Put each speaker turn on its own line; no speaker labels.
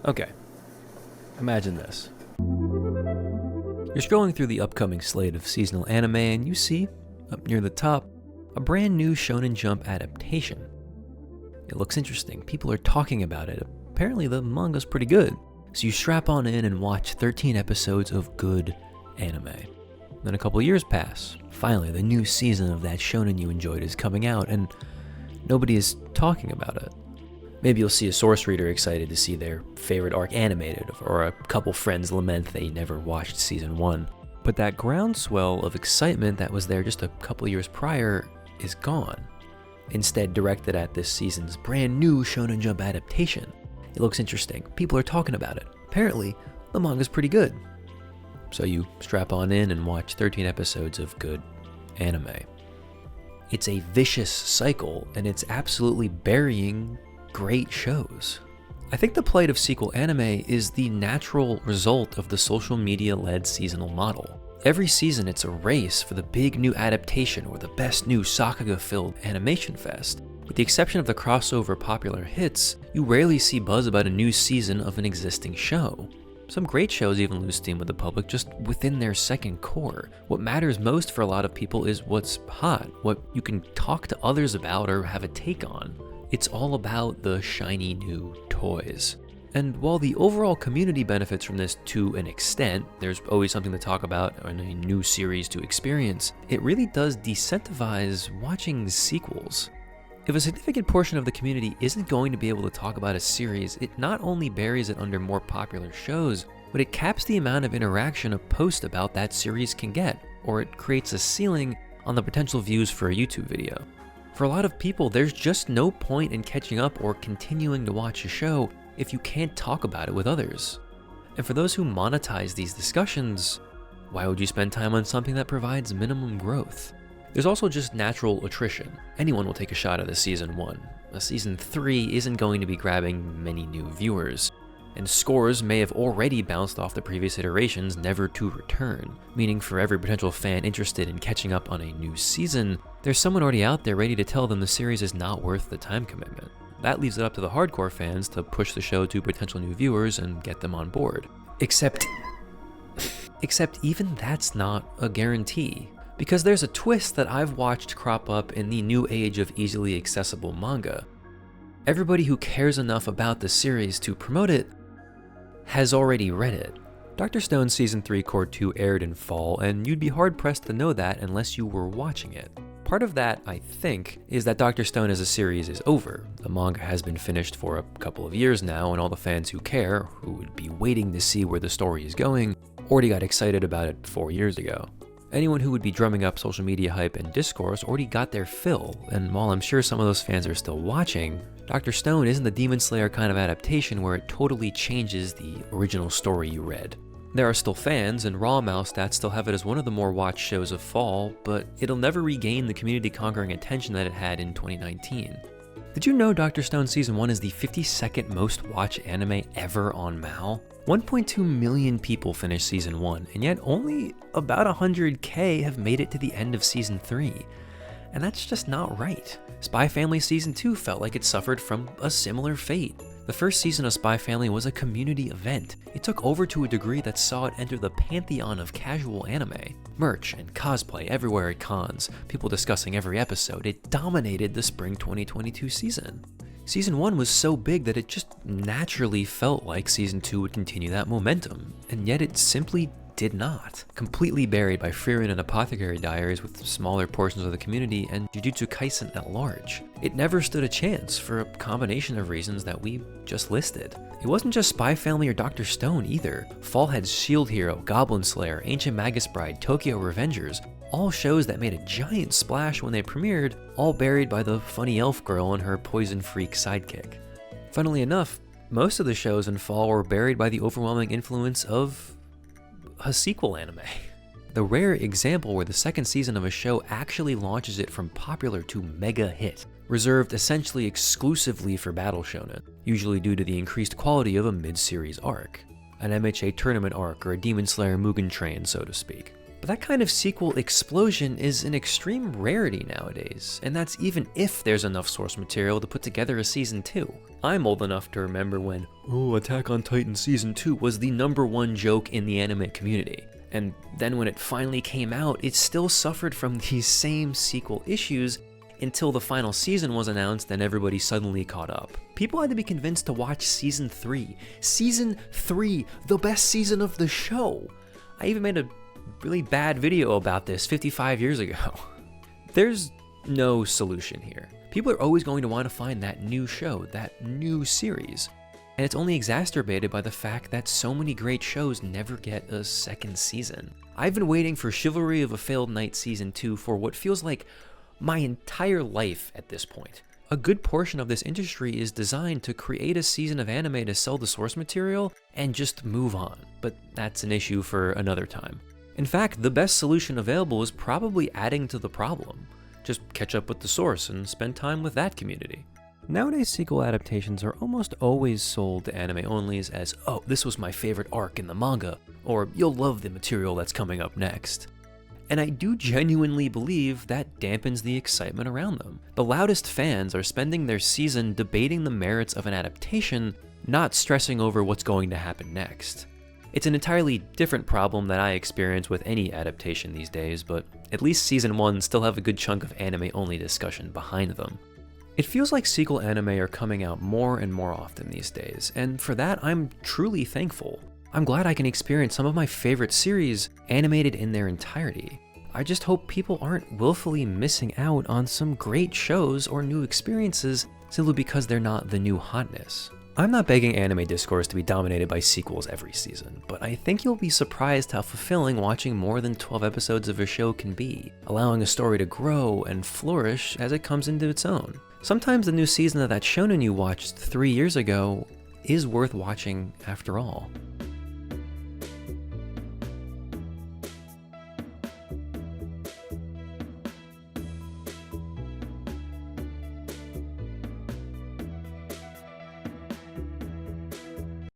Okay, imagine this. You're scrolling through the upcoming slate of seasonal anime and you see, up near the top, a brand new Shonen Jump adaptation. It looks interesting, people are talking about it, apparently the manga's pretty good. So you strap on in and watch 13 episodes of good anime. Then a couple years pass. Finally, the new season of that shonen you enjoyed is coming out, and nobody is talking about it. Maybe you'll see a source reader excited to see their favorite arc animated, or a couple friends lament they never watched season 1. But that groundswell of excitement that was there just a couple years prior is gone. Instead, directed at this season's brand new Shonen Jump adaptation. It looks interesting. People are talking about it. Apparently, the manga's pretty good. So you strap on in and watch 13 episodes of good anime. It's a vicious cycle, and it's absolutely burying great shows. I think the plight of sequel anime is the natural result of the social media-led seasonal model. Every season, it's a race for the big new adaptation or the best new sakuga-filled animation fest. With the exception of the crossover popular hits, you rarely see buzz about a new season of an existing show. Some great shows even lose steam with the public just within their second core. What matters most for a lot of people is what's hot, what you can talk to others about or have a take on. It's all about the shiny new toys. And while the overall community benefits from this to an extent, there's always something to talk about and a new series to experience, it really does decentivize watching sequels. If a significant portion of the community isn't going to be able to talk about a series, it not only buries it under more popular shows, but it caps the amount of interaction a post about that series can get, or it creates a ceiling on the potential views for a YouTube video. For a lot of people, there's just no point in catching up or continuing to watch a show if you can't talk about it with others. And for those who monetize these discussions, why would you spend time on something that provides minimum growth? There's also just natural attrition. Anyone will take a shot at a season 1. A season 3 isn't going to be grabbing many new viewers, and scores may have already bounced off the previous iterations, never to return, meaning for every potential fan interested in catching up on a new season, there's someone already out there ready to tell them the series is not worth the time commitment. That leaves it up to the hardcore fans to push the show to potential new viewers and get them on board. Except even that's not a guarantee. Because there's a twist that I've watched crop up in the new age of easily accessible manga. Everybody who cares enough about the series to promote it has already read it. Dr. Stone Season 3 Core 2 aired in fall, and you'd be hard-pressed to know that unless you were watching it. Part of that, I think, is that Dr. Stone as a series is over. The manga has been finished for a couple of years now, and all the fans who care, who would be waiting to see where the story is going, already got excited about it 4 years ago. Anyone who would be drumming up social media hype and discourse already got their fill, and while I'm sure some of those fans are still watching, Dr. Stone isn't the Demon Slayer kind of adaptation where it totally changes the original story you read. There are still fans, and Raw Mouse stats still have it as one of the more watched shows of fall, but it'll never regain the community-conquering attention that it had in 2019. Did you know Dr. Stone Season 1 is the 52nd most watched anime ever on MAL? 1.2 million people finished Season 1, and yet only about 100K have made it to the end of Season 3. And that's just not right. Spy Family Season 2 felt like it suffered from a similar fate. The first season of Spy Family was a community event. It took over to a degree that saw it enter the pantheon of casual anime. Merch and cosplay everywhere at cons, people discussing every episode, it dominated the spring 2022 season. Season 1 was so big that it just naturally felt like Season 2 would continue that momentum, and yet it simply did not. Completely buried by Frieren and Apothecary Diaries with smaller portions of the community and Jujutsu Kaisen at large. It never stood a chance for a combination of reasons that we just listed. It wasn't just Spy Family or Dr. Stone either. Fall had Shield Hero, Goblin Slayer, Ancient Magus Bride, Tokyo Revengers, all shows that made a giant splash when they premiered, all buried by the funny elf girl and her poison freak sidekick. Funnily enough, most of the shows in fall were buried by the overwhelming influence of a sequel anime. The rare example where the second season of a show actually launches it from popular to mega hit, reserved essentially exclusively for battle shonen, usually due to the increased quality of a mid-series arc, an MHA tournament arc or a Demon Slayer Mugen Train, so to speak. But that kind of sequel explosion is an extreme rarity nowadays, and that's even if there's enough source material to put together a season 2. I'm old enough to remember when, Attack on Titan Season 2 was the #1 joke in the anime community. And then when it finally came out, it still suffered from these same sequel issues until the final season was announced and everybody suddenly caught up. People had to be convinced to watch Season 3. Season 3, the best season of the show! I even made a really bad video about this 55 years ago. There's no solution here. People are always going to want to find that new show, that new series. And it's only exacerbated by the fact that so many great shows never get a second season. I've been waiting for Chivalry of a Failed Knight Season 2 for what feels like my entire life at this point. A good portion of this industry is designed to create a season of anime to sell the source material and just move on, but that's an issue for another time. In fact, the best solution available is probably adding to the problem. Just catch up with the source and spend time with that community. Nowadays, sequel adaptations are almost always sold to anime onlys as, oh, this was my favorite arc in the manga, or you'll love the material that's coming up next. And I do genuinely believe that dampens the excitement around them. The loudest fans are spending their season debating the merits of an adaptation, not stressing over what's going to happen next. It's an entirely different problem that I experience with any adaptation these days, but at least Season 1 still have a good chunk of anime-only discussion behind them. It feels like sequel anime are coming out more and more often these days, and for that I'm truly thankful. I'm glad I can experience some of my favorite series animated in their entirety. I just hope people aren't willfully missing out on some great shows or new experiences simply because they're not the new hotness. I'm not begging anime discourse to be dominated by sequels every season, but I think you'll be surprised how fulfilling watching more than 12 episodes of a show can be, allowing a story to grow and flourish as it comes into its own. Sometimes the new season of that shonen you watched 3 years ago is worth watching after all.